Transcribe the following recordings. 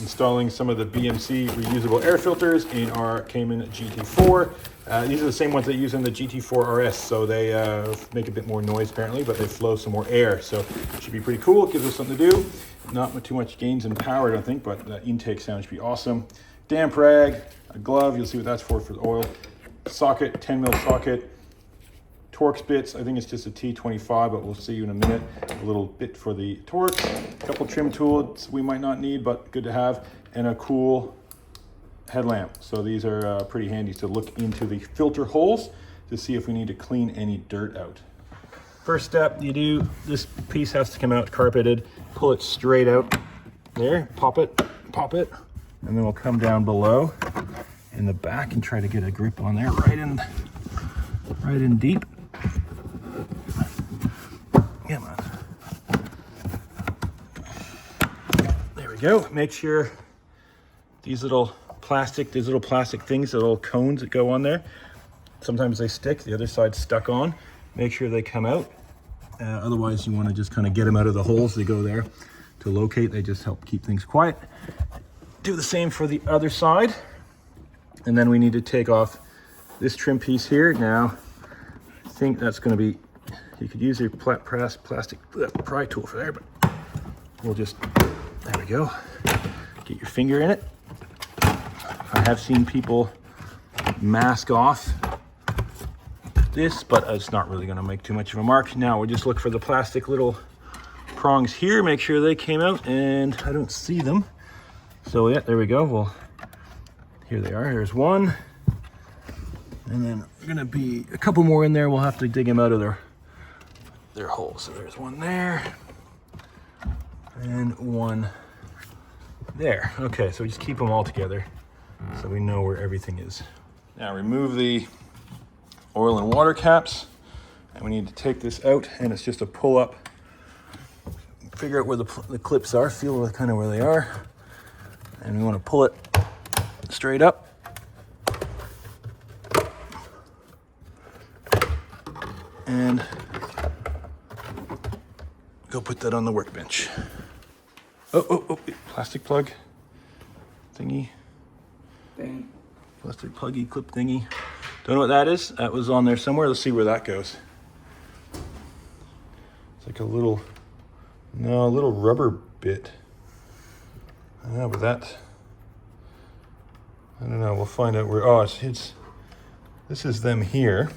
installing some of the BMC reusable air filters in our Cayman GT4. These are the same ones they use in the GT4 RS, so they make a bit more noise apparently, but they flow some more air, so it should be pretty cool. It gives us something to do. Not too much gains in power, I don't think, but the intake sound should be awesome. Damp rag, a glove, you'll see what that's for the oil. Socket, 10 mil socket. Torx bits, I think it's just a T25, but we'll see you in a minute. A little bit for the Torx, a couple trim tools we might not need, but good to have, and a cool headlamp. So these are pretty handy to look into the filter holes to see if we need to clean any dirt out. First step, this piece has to come out carpeted, pull it straight out there, pop it, and then we'll come down below in the back and try to get a grip on there, right in deep. Come on. There we go. Make sure these little plastic things, the little cones that go on there, sometimes they stick, the other side's stuck on. Make sure they come out. Otherwise you want to just kind of get them out of the holes. They go there to locate. They just help keep things quiet. Do the same for the other side. And then we need to take off this trim piece here. Now, I think that's going to be, you could use your plastic pry tool for there, but we'll just, there we go. Get your finger in it. I have seen people mask off this, but it's not really going to make too much of a mark. Now we'll just look for the plastic little prongs here, make sure they came out, and I don't see them. So yeah, there we go. Well, here they are. Here's one. And then we're gonna be a couple more in there. We'll have to dig them out of their holes. So there's one there and one there. Okay, so we just keep them all together so we know where everything is. Now remove the oil and water caps, and we need to take this out, and it's just a pull up. Figure out where the clips are, feel kind of where they are, and we want to pull it straight up. And go put that on the workbench. Oh, plastic plug thingy. Dang. Plastic pluggy clip thingy. Don't know what that is. That was on there somewhere. Let's see where that goes. It's like a little rubber bit. I know, but that, I don't know. We'll find out where. Oh, it's this is them here.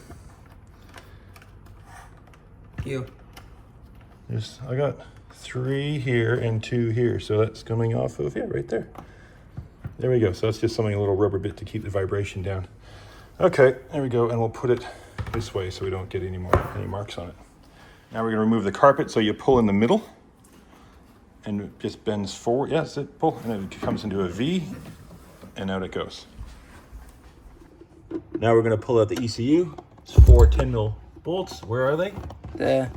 I got 3 here and 2 here, so that's coming off of, yeah, right there. There we go. So that's just something, a little rubber bit to keep the vibration down. Okay, there we go, and we'll put it this way so we don't get any marks on it. Now we're going to remove the carpet. So you pull in the middle, and it just bends forward. Yeah, that's it. Pull, and then it comes into a V, and out it goes. Now we're going to pull out the ECU. It's 4 10 mil bolts. Where are they? There,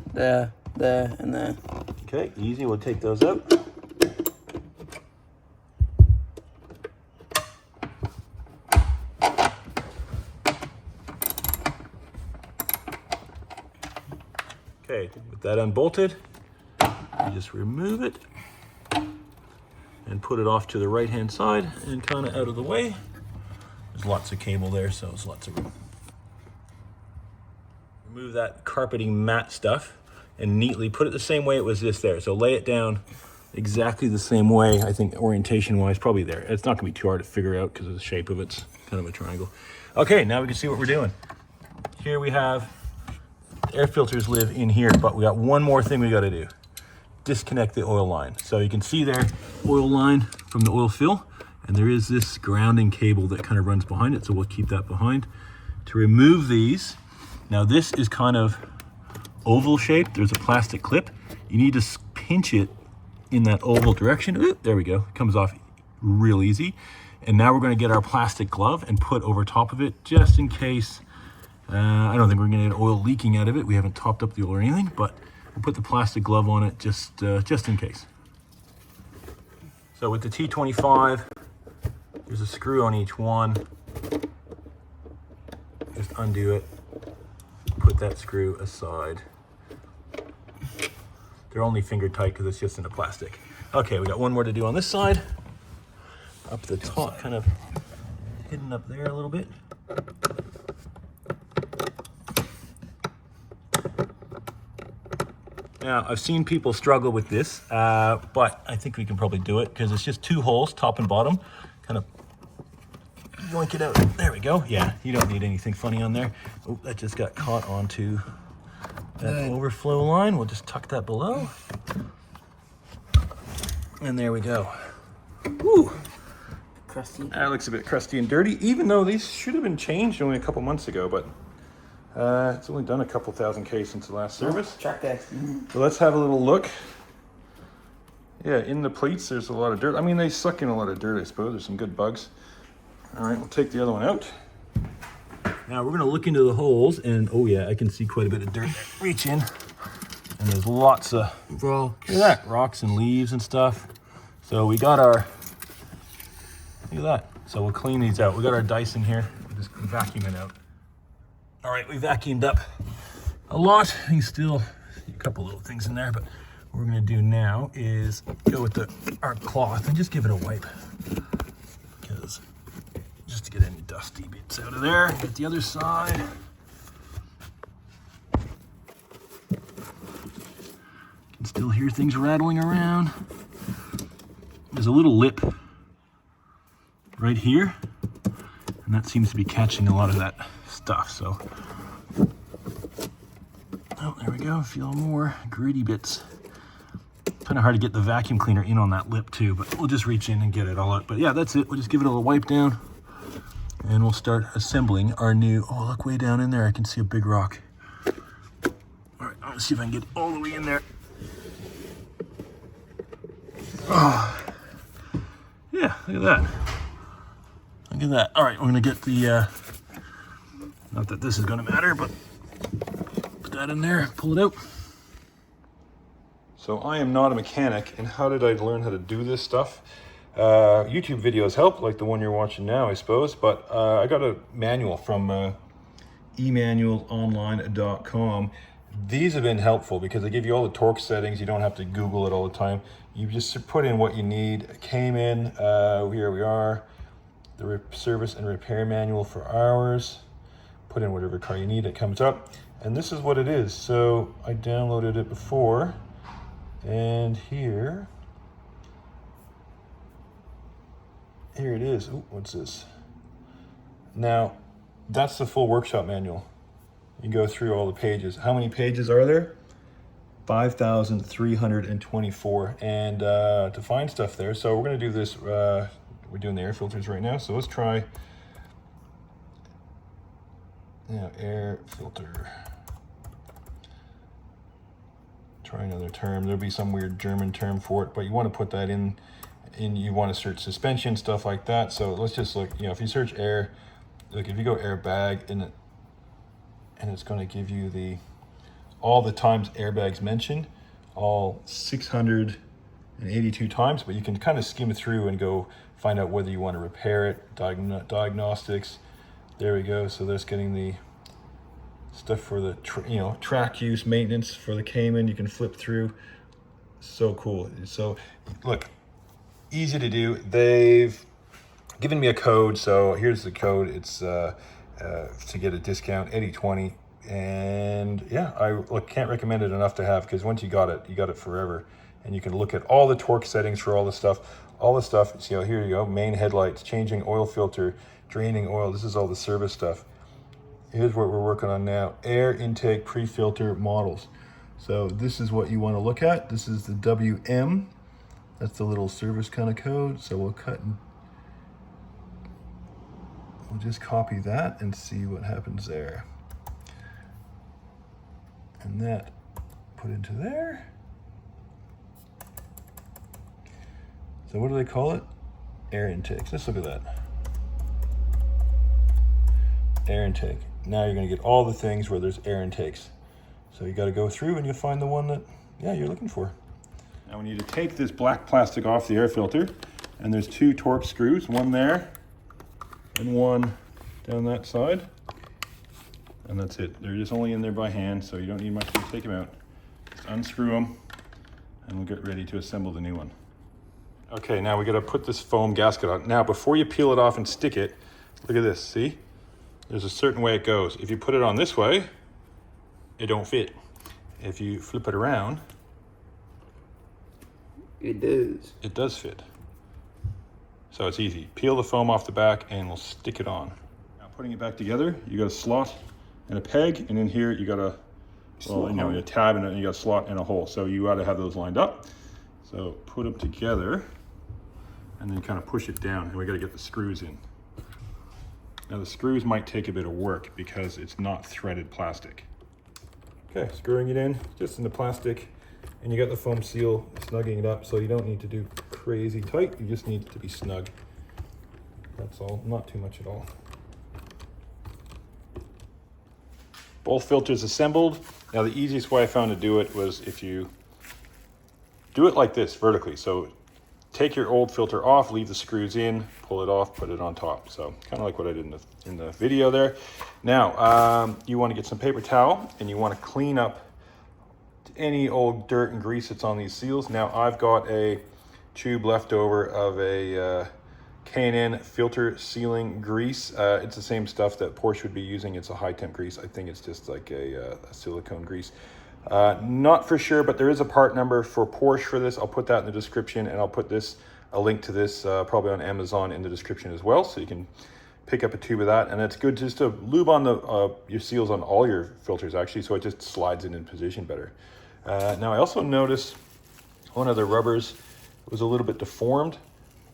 and there. Okay, easy. We'll take those out. Okay, with that unbolted, you just remove it and put it off to the right-hand side and kind of out of the way. There's lots of cable there, so there's lots of room. Remove that carpeting mat stuff and neatly put it the same way it was just there. So lay it down exactly the same way, I think orientation-wise, probably there. It's not gonna be too hard to figure out because of the shape of it's kind of a triangle. Okay, now we can see what we're doing. Here we have, air filters live in here, but we got one more thing we gotta do. Disconnect the oil line. So you can see there, oil line from the oil fill, and there is this grounding cable that kind of runs behind it, so we'll keep that behind. To remove these, now this is kind of oval shaped. There's a plastic clip. You need to pinch it in that oval direction. Ooh, there we go. It comes off real easy. And now we're going to get our plastic glove and put over top of it just in case. I don't think we're going to get oil leaking out of it. We haven't topped up the oil or anything, but we'll put the plastic glove on it just in case. So with the T25, there's a screw on each one. Just undo it. Put that screw aside. They're only finger tight because it's just in the plastic. Okay, we got one more to do on this side. up the top, kind of hidden up there a little bit. Now, I've seen people struggle with this, but I think we can probably do it because it's just 2 holes, top and bottom. Kind of yoink it out. There we go. Yeah, you don't need anything funny on there. Oh, that just got caught onto that overflow line. We'll just tuck that below. And there we go. Woo! Crusty. That looks a bit crusty and dirty, even though these should have been changed only a couple months ago, but it's only done a couple thousand K since the last service. Track day. So let's have a little look. Yeah, in the plates, there's a lot of dirt. I mean, they suck in a lot of dirt, I suppose. There's some good bugs. All right, we'll take the other one out. Now we're gonna look into the holes, and oh yeah, I can see quite a bit of dirt there. Reach in, and there's lots of rocks. Look at that, rocks and leaves and stuff. So we got our, look at that. So we'll clean these out. We got our Dyson here. We'll just vacuum it out. All right, we vacuumed up a lot. You can still see a couple little things in there, but what we're gonna do now is go with our cloth and just give it a wipe. Because just to get any dusty bits out of there. Get the other side. You can still hear things rattling around. There's a little lip right here, and that seems to be catching a lot of that stuff. So, oh, there we go. Feel more gritty bits. Kind of hard to get the vacuum cleaner in on that lip too, but we'll just reach in and get it all out. But yeah, that's it. We'll just give it a little wipe down, and we'll start assembling our new. Oh, look way down in there. I can see a big rock. All right, let's see if I can get all the way in there. Oh, yeah, look at that. Look at that. All right, we're gonna get the. Not that this is gonna matter, but put that in there, pull it out. So I am not a mechanic, and how did I learn how to do this stuff? YouTube videos help, like the one you're watching now, I suppose, but I got a manual from emanualonline.com. These have been helpful because they give you all the torque settings. You don't have to Google it all the time. You just put in what you need. Cayman, here we are, the service and repair manual for hours. Put in whatever car you need, it comes up. And this is what it is. So I downloaded it before, and here it is. Ooh, what's this? Now, that's the full workshop manual. You go through all the pages. How many pages are there? 5,324. And to find stuff there, so we're gonna do this, we're doing the air filters right now, so let's try air filter. Try another term. There'll be some weird German term for it, but you want to put that in you want to search suspension, stuff like that. So let's just look, if you search air, look, if you go airbag and it's going to give you all the times airbags mentioned, all 682 times, but you can kind of skim through and go find out whether you want to repair it, diagnostics. There we go. So that's getting the stuff for the track use, maintenance for the Cayman. You can flip through. So cool. So look, easy to do. They've given me a code. So here's the code. It's to get a discount, 80/20. And yeah, I can't recommend it enough to have, because once you got it forever. And you can look at all the torque settings for all the stuff. So here you go, main headlights, changing oil filter, draining oil. This is all the service stuff. Here's what we're working on now. Air intake pre-filter models. So this is what you want to look at. This is the WM. That's the little service kind of code. So we'll just copy that and see what happens there. And that put into there. So what do they call it? Air intakes. Let's look at that. Air intake. Now you're going to get all the things where there's air intakes. So you got to go through and you'll find the one that, you're looking for. Now we need to take this black plastic off the air filter, and there's 2 torque screws, one there and one down that side. And that's it. They're just only in there by hand, so you don't need much to take them out. Just unscrew them, and we'll get ready to assemble the new one. Okay, now we got to put this foam gasket on. Now, before you peel it off and stick it, look at this, see? There's a certain way it goes. If you put it on this way, it don't fit. If you flip it around, it does fit. So it's easy. Peel the foam off the back and we'll stick it on. Now putting it back together, you got a slot and a peg, and in here you got a, well, you know, a tab and you got a slot and a hole. So you got to have those lined up. So put them together and then kind of push it down, and we got to get the screws in. Now the screws might take a bit of work because it's not threaded plastic. Okay, screwing it in, just in the plastic, and you got the foam seal snugging it up, so you don't need to do crazy tight, you just need it to be snug. That's all, not too much at all. Both filters assembled. Now the easiest way I found to do it was if you do it like this, vertically. So take your old filter off, leave the screws in, pull it off, put it on top. So kind of like what I did in the video there. Now, you want to get some paper towel and you want to clean up any old dirt and grease that's on these seals. Now I've got a tube left over of a Cayman filter sealing grease. It's the same stuff that Porsche would be using. It's a high temp grease. I think it's just like a silicone grease. Not for sure, but there is a part number for Porsche for this. I'll put that in the description, and I'll put a link to this probably on Amazon in the description as well, so you can pick up a tube of that. And it's good just to lube on your seals on all your filters actually, so it just slides in position better. Now I also noticed one of the rubbers was a little bit deformed,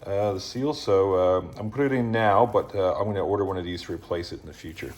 the seal, so I'm putting it in now, but I'm going to order one of these to replace it in the future.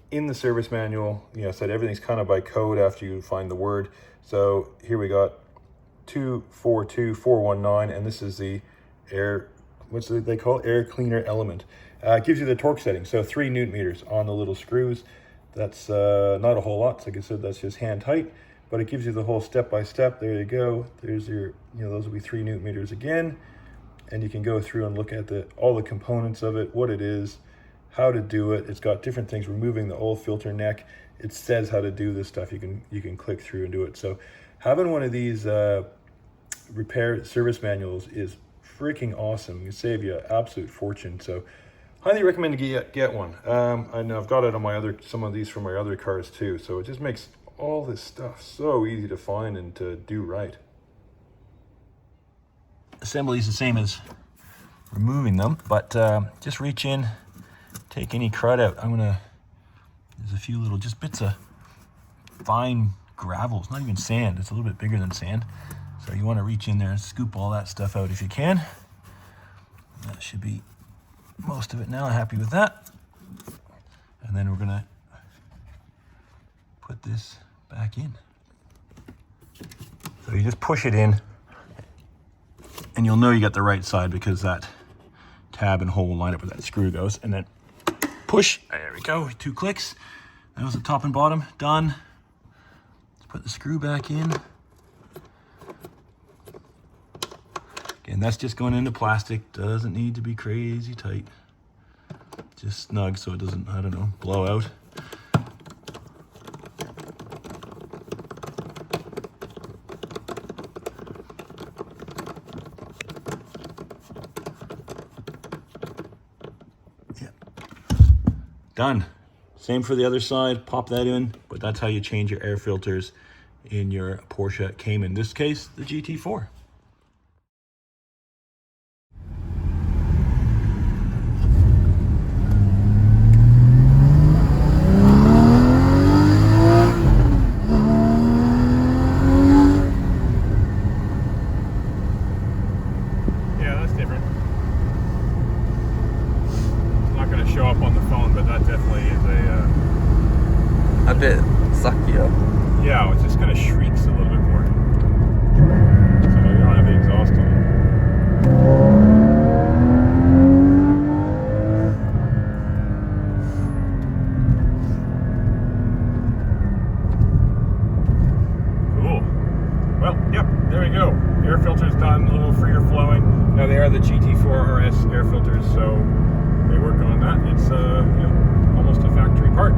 In the service manual, you know, I said everything's kind of by code after you find the word. So here we got 242419, and this is the air, what's they call it? Air cleaner element. It gives you the torque setting. So 3 Newton meters on the little screws. That's not a whole lot. Like I said, that's just hand tight, but it gives you the whole step by step. There you go. There's your, you know, those will be 3 Newton meters again. And you can go through and look at all the components of it, what it is, how to do it. It's got different things, removing the old filter neck. It says how to do this stuff. You can click through and do it. So having one of these repair service manuals is freaking awesome. It save you an absolute fortune. So highly recommend to get one. I know I've got it on some of these from my other cars too. So it just makes all this stuff so easy to find and to do right. Assembly is the same as removing them, but just reach in, take any crud out. There's a few little just bits of fine gravel. It's not even sand. It's a little bit bigger than sand. So you want to reach in there and scoop all that stuff out if you can. That should be most of it now. Happy with that. And then we're gonna put this back in. So you just push it in, and you'll know you got the right side because that tab and hole will line up where that screw goes, and then push. There we go. 2 clicks. That was the top and bottom done. Let's put the screw back in. Again, that's just going into plastic. Doesn't need to be crazy tight. Just snug so it doesn't, I don't know, blow out. Done. Same for the other side. Pop that in, but that's how you change your air filters in your Porsche Cayman. In this case, the GT4. Yeah, that's different. Not going to show up on the phone, but that definitely is a bit suckier. Yeah, it's just kind of shrieks a little bit more. So you don't have the exhaust on. air filter's done, a little freer flowing. Now they are the GT4 RS air filters, so they work on that. It's you know, almost a factory part.